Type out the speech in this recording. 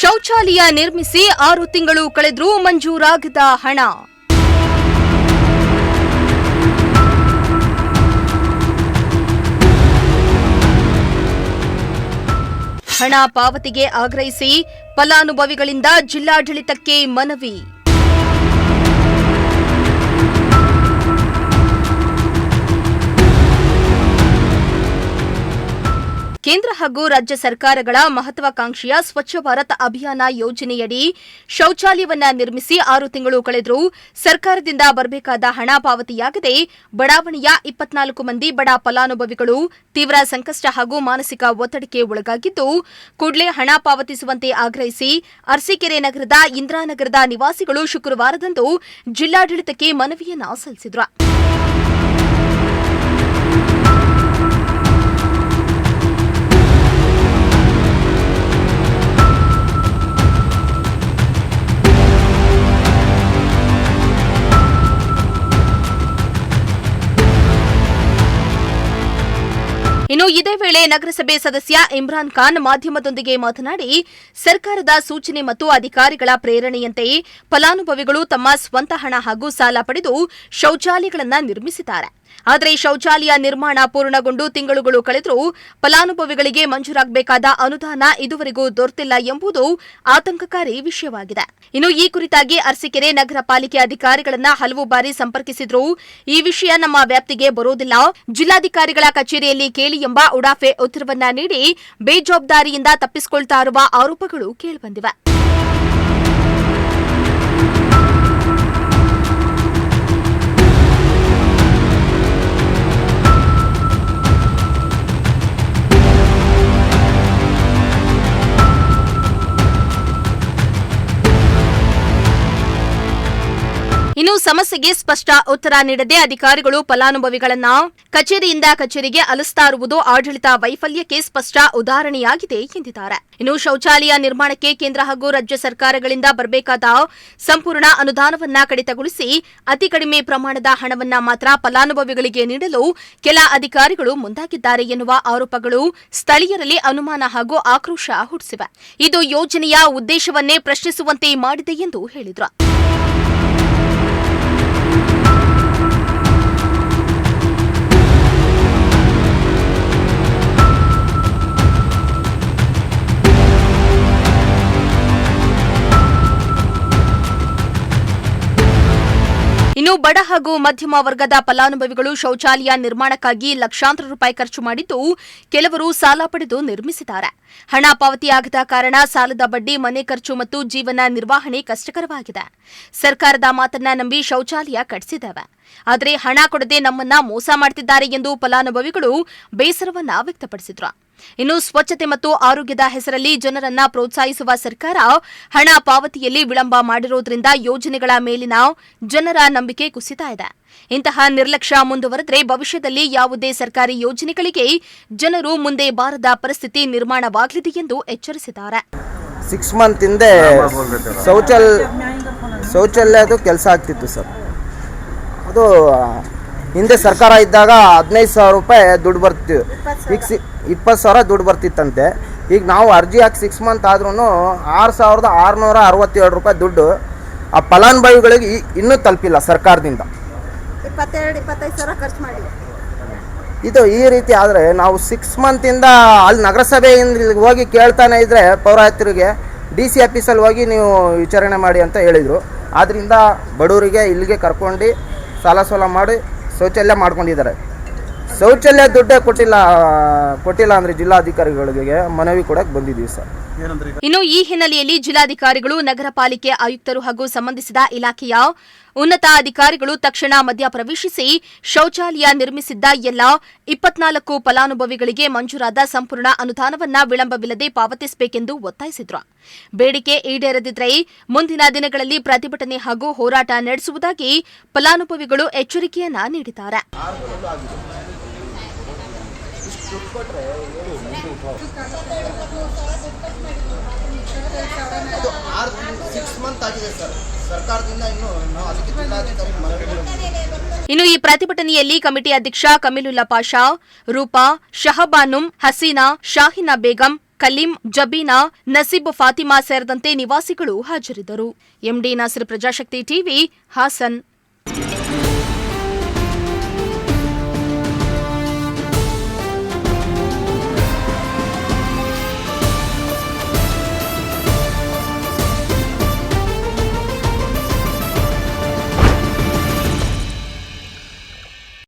ಶೌಚಾಲಯ ನಿರ್ಮಿಸಿ 6 ತಿಂಗಳು ಕಳೆದರೂ ಮಂಜೂರಾಗದ ಹಣ. ಹಣ ಪಾವತಿಗೆ ಆಗ್ರಹಿಸಿ ಫಲಾನುಭವಿಗಳಿಂದ ಜಿಲ್ಲಾಡಳಿತಕ್ಕೆ ಮನವಿ. ಕೇಂದ್ರ ಹಾಗೂ ರಾಜ್ಯ ಸರ್ಕಾರಗಳ ಮಹತ್ವಾಕಾಂಕ್ಷೆಯ ಸ್ವಚ್ಛ ಭಾರತ್ ಅಭಿಯಾನ ಯೋಜನೆಯಡಿ ಶೌಚಾಲಯವನ್ನ ನಿರ್ಮಿಸಿ 6 ತಿಂಗಳು ಕಳೆದರೂ ಸರ್ಕಾರದಿಂದ ಬರಬೇಕಾದ ಹಣ ಪಾವತಿಯಾಗದೆ ಬಡಾವಣೆಯ 24 ಮಂದಿ ಬಡ ಫಲಾನುಭವಿಗಳು ತೀವ್ರ ಸಂಕಷ್ಟ ಹಾಗೂ ಮಾನಸಿಕ ಒತ್ತಡಕ್ಕೆ ಒಳಗಾಗಿದ್ದು, ಕೂಡಲೇ ಹಣ ಪಾವತಿಸುವಂತೆ ಆಗ್ರಹಿಸಿ ಅರಸೀಕೆರೆ ನಗರದ ಇಂದಿರಾನಗರದ ನಿವಾಸಿಗಳು ಶುಕ್ರವಾರದಂದು ಜಿಲ್ಲಾಡಳಿತಕ್ಕೆ ಮನವಿಯನ್ನ ಸಲ್ಲಿಸಿದರು. ಇನ್ನು ಇದೇ ವೇಳೆ ನಗರಸಭೆ ಸದಸ್ಯ ಇಮ್ರಾನ್ ಖಾನ್ ಮಾಧ್ಯಮದೊಂದಿಗೆ ಮಾತನಾಡಿ, ಸರ್ಕಾರದ ಸೂಚನೆ ಮತ್ತು ಅಧಿಕಾರಿಗಳ ಪ್ರೇರಣೆಯಂತೆ ಫಲಾನುಭವಿಗಳು ತಮ್ಮ ಸ್ವಂತ ಹಣ ಹಾಗೂ ಸಾಲ ಪಡೆದು ಶೌಚಾಲಯಗಳನ್ನು ನಿರ್ಮಿಸಿದ್ದಾರೆ. ಆದರೆ ಶೌಚಾಲಯ ನಿರ್ಮಾಣ ಪೂರ್ಣಗೊಂಡು ತಿಂಗಳುಗಳು ಕಳೆದರೂ ಫಲಾನುಭವಿಗಳಿಗೆ ಮಂಜೂರಾಗಬೇಕಾದ ಅನುದಾನ ಇದುವರೆಗೂ ದೊರೆತಿಲ್ಲ ಎಂಬುದು ಆತಂಕಕಾರಿ ವಿಷಯವಾಗಿದೆ. ಇನ್ನು ಈ ಕುರಿತಾಗಿ ಅರಸೀಕೆರೆ ನಗರ ಪಾಲಿಕೆ ಅಧಿಕಾರಿಗಳನ್ನ ಹಲವು ಬಾರಿ ಸಂಪರ್ಕಿಸಿದ್ರು. ಈ ವಿಷಯ ನಮ್ಮ ವ್ಯಾಪ್ತಿಗೆ ಬರೋದಿಲ್ಲ, ಜಿಲ್ಲಾಧಿಕಾರಿಗಳ ಕಚೇರಿಯಲ್ಲಿ ಕೇಳಿ ಎಂಬ ಉಡಾಫೆ ಉತ್ತರವನ್ನ ನೀಡಿ ಬೇಜವಾಬ್ದಾರಿಯಿಂದ ತಪ್ಪಿಸಿಕೊಳ್ತಾ ಇರುವ ಆರೋಪಗಳು ಕೇಳಿಬಂದಿವೆ. ಇನ್ನು ಸಮಸ್ಯೆಗೆ ಸ್ಪಷ್ಟ ಉತ್ತರ ನೀಡದೆ ಅಧಿಕಾರಿಗಳು ಫಲಾನುಭವಿಗಳನ್ನ ಕಚೇರಿಯಿಂದ ಕಚೇರಿಗೆ ಅಲಿಸ್ತಾ ಇರುವುದು ಆಡಳಿತ ವೈಫಲ್ಯಕ್ಕೆ ಸ್ಪಷ್ಟ ಉದಾಹರಣೆಯಾಗಿದೆ ಎಂದಿದ್ದಾರೆ. ಇನ್ನು ಶೌಚಾಲಯ ನಿರ್ಮಾಣಕ್ಕೆ ಕೇಂದ್ರ ಹಾಗೂ ರಾಜ್ಯ ಸರ್ಕಾರಗಳಿಂದ ಬರಬೇಕಾದ ಸಂಪೂರ್ಣ ಅನುದಾನವನ್ನ ಕಡಿತಗೊಳಿಸಿ ಅತಿ ಕಡಿಮೆ ಪ್ರಮಾಣದ ಹಣವನ್ನ ಮಾತ್ರ ಫಲಾನುಭವಿಗಳಿಗೆ ನೀಡಲು ಕೆಲ ಅಧಿಕಾರಿಗಳು ಮುಂದಾಗಿದ್ದಾರೆ ಎನ್ನುವ ಆರೋಪಗಳು ಸ್ಥಳೀಯರಲ್ಲಿ ಅನುಮಾನ ಹಾಗೂ ಆಕ್ರೋಶ ಹುಟ್ಟಿಸಿವೆ. ಇದು ಯೋಜನೆಯ ಉದ್ದೇಶವನ್ನೇ ಪ್ರಶ್ನಿಸುವಂತೆ ಮಾಡಿದೆ ಎಂದು ಹೇಳಿದರು. ಇನ್ನು ಬಡ ಹಾಗೂ ಮಧ್ಯಮ ವರ್ಗದ ಫಲಾನುಭವಿಗಳು ಶೌಚಾಲಯ ನಿರ್ಮಾಣಕ್ಕಾಗಿ ಲಕ್ಷಾಂತರ ರೂಪಾಯಿ ಖರ್ಚು ಮಾಡಿದ್ದು, ಕೆಲವರು ಸಾಲ ಪಡೆದು ನಿರ್ಮಿಸಿದ್ದಾರೆ. ಹಣ ಪಾವತಿಯಾಗದ ಕಾರಣ ಸಾಲದ ಬಡ್ಡಿ, ಮನೆ ಖರ್ಚು ಮತ್ತು ಜೀವನ ನಿರ್ವಹಣೆ ಕಷ್ಟಕರವಾಗಿದೆ. ಸರ್ಕಾರದ ಮಾತನ್ನ ನಂಬಿ ಶೌಚಾಲಯ ಕಟ್ಟಿಸಿದ್ದೇವೆ, ಆದರೆ ಹಣ ಕೊಡದೆ ನಮ್ಮನ್ನ ಮೋಸ ಮಾಡುತ್ತಿದ್ದಾರೆ ಎಂದು ಫಲಾನುಭವಿಗಳು ಬೇಸರವನ್ನ ವ್ಯಕ್ತಪಡಿಸಿದ್ರು. ಇನ್ನು ಸ್ವಚ್ಛತೆ ಮತ್ತು ಆರೋಗ್ಯದ ಹೆಸರಲ್ಲಿ ಜನರನ್ನ ಪ್ರೋತ್ಸಾಹಿಸುವ ಸರ್ಕಾರ ಹಣ ಪಾವತಿಯಲ್ಲಿ ವಿಳಂಬ ಮಾಡಿರುವುದರಿಂದ ಯೋಜನೆಗಳ ಮೇಲಿನ ಜನರ ನಂಬಿಕೆ ಕುಸಿತಾ ಇದೆ. ಇಂತಹ ನಿರ್ಲಕ್ಷ್ಯ ಮುಂದುವರೆದರೆ ಭವಿಷ್ಯದಲ್ಲಿ ಯಾವುದೇ ಸರ್ಕಾರಿ ಯೋಜನೆಗಳಿಗೆ ಜನರು ಮುಂದೆ ಬಾರದ ಪರಿಸ್ಥಿತಿ ನಿರ್ಮಾಣವಾಗಲಿದೆ ಎಂದು ಎಚ್ಚರಿಸಿದ್ದಾರೆ. 6 ಮಂತ್ ಹಿಂದೆ ಶೌಚಾಲಯದು ಕೆಲಸ ಆಗ್ತಿತ್ತು ಸರ್. ಅದು ಹಿಂದೆ ಸರ್ಕಾರ ಇದ್ದಾಗ 15,000 ರೂಪಾಯಿ ದುಡ್ಡು ಬರ್ತಿತ್ತು, ಈಗ 20,000 ದುಡ್ಡು ಬರ್ತಿತ್ತಂತೆ. ಈಗ ನಾವು ಅರ್ಜಿ ಹಾಕಿ 6 ಮಂತ್ ಆದ್ರೂ 6,667 ರೂಪಾಯಿ ದುಡ್ಡು ಆ ಫಲಾನುಭವಿಗಳಿಗೆ ಇನ್ನೂ ತಲುಪಿಲ್ಲ ಸರ್ಕಾರದಿಂದ. 22-25,000 ಖರ್ಚು ಮಾಡಿ ಇದು ಈ ರೀತಿ ಆದರೆ ನಾವು 6 ಮಂತಿಂದ ಅಲ್ಲಿ ನಗರಸಭೆಯಿಂದ ಹೋಗಿ ಕೇಳ್ತಾನೆ ಇದ್ರೆ ಪೌರಾಯುಕ್ತರಿಗೆ DC ಆಫೀಸಲ್ಲಿ ಹೋಗಿ ನೀವು ವಿಚಾರಣೆ ಮಾಡಿ ಅಂತ ಹೇಳಿದರು. ಆದ್ದರಿಂದ ಬಡವರಿಗೆ ಇಲ್ಲಿಗೆ ಕರ್ಕೊಂಡು ಸಾಲ ಮಾಡಿ ಶೌಚಾಲಯ ಮಾಡ್ಕೊಂಡಿದ್ದಾರೆ. ಶೌಚಾಲಯ ದುಡ್ಡೇ ಕೊಟ್ಟಿಲ್ಲ ಅಂದರೆ ಜಿಲ್ಲಾಧಿಕಾರಿಗಳಿಗೆ ಮನವಿ ಕೊಡಕ್ಕೆ ಬಂದಿದ್ದೀವಿ ಸರ್. ಇನ್ನು ಈ ಹಿನ್ನೆಲೆಯಲ್ಲಿ ಜಿಲ್ಲಾಧಿಕಾರಿಗಳು, ನಗರ ಪಾಲಿಕೆ ಆಯುಕ್ತರು ಹಾಗೂ ಸಂಬಂಧಿಸಿದ ಇಲಾಖೆಯ ಉನ್ನತ ಅಧಿಕಾರಿಗಳು ತಕ್ಷಣ ಮಧ್ಯಪ್ರವೇಶಿಸಿ ಶೌಚಾಲಯ ನಿರ್ಮಿಸಿದ್ದ ಎಲ್ಲ 24 ಫಲಾನುಭವಿಗಳಿಗೆ ಮಂಜೂರಾದ ಸಂಪೂರ್ಣ ಅನುದಾನವನ್ನ ವಿಳಂಬವಿಲ್ಲದೆ ಪಾವತಿಸಬೇಕೆಂದು ಒತ್ತಾಯಿಸಿದ್ರು. ಬೇಡಿಕೆ ಈಡೇರದಿದ್ದರೆ ಮುಂದಿನ ದಿನಗಳಲ್ಲಿ ಪ್ರತಿಭಟನೆ ಹಾಗೂ ಹೋರಾಟ ನಡೆಸುವುದಾಗಿ ಫಲಾನುಭವಿಗಳು ಎಚ್ಚರಿಕೆಯನ್ನ ನೀಡಿದ್ದಾರೆ. ಇನ್ನು ಈ ಪ್ರತಿಭಟನೆಯಲ್ಲಿ ಕಮಿಟಿ ಅಧ್ಯಕ್ಷ ಕಮೀಲುಲ್ಲಾ ಪಾಷಾ, ರೂಪಾ, ಶಹಬಾನುಂ, ಹಸೀನಾ, ಶಾಹಿನಾ ಬೇಗಂ, ಕಲೀಂ, ಜಬೀನಾ, ನಸೀಬ್ ಫಾತಿಮಾ ಸೇರಿದಂತೆ ನಿವಾಸಿಗಳು ಹಾಜರಿದ್ದರು. MD Nasir, Prajashakti TV, Haasan.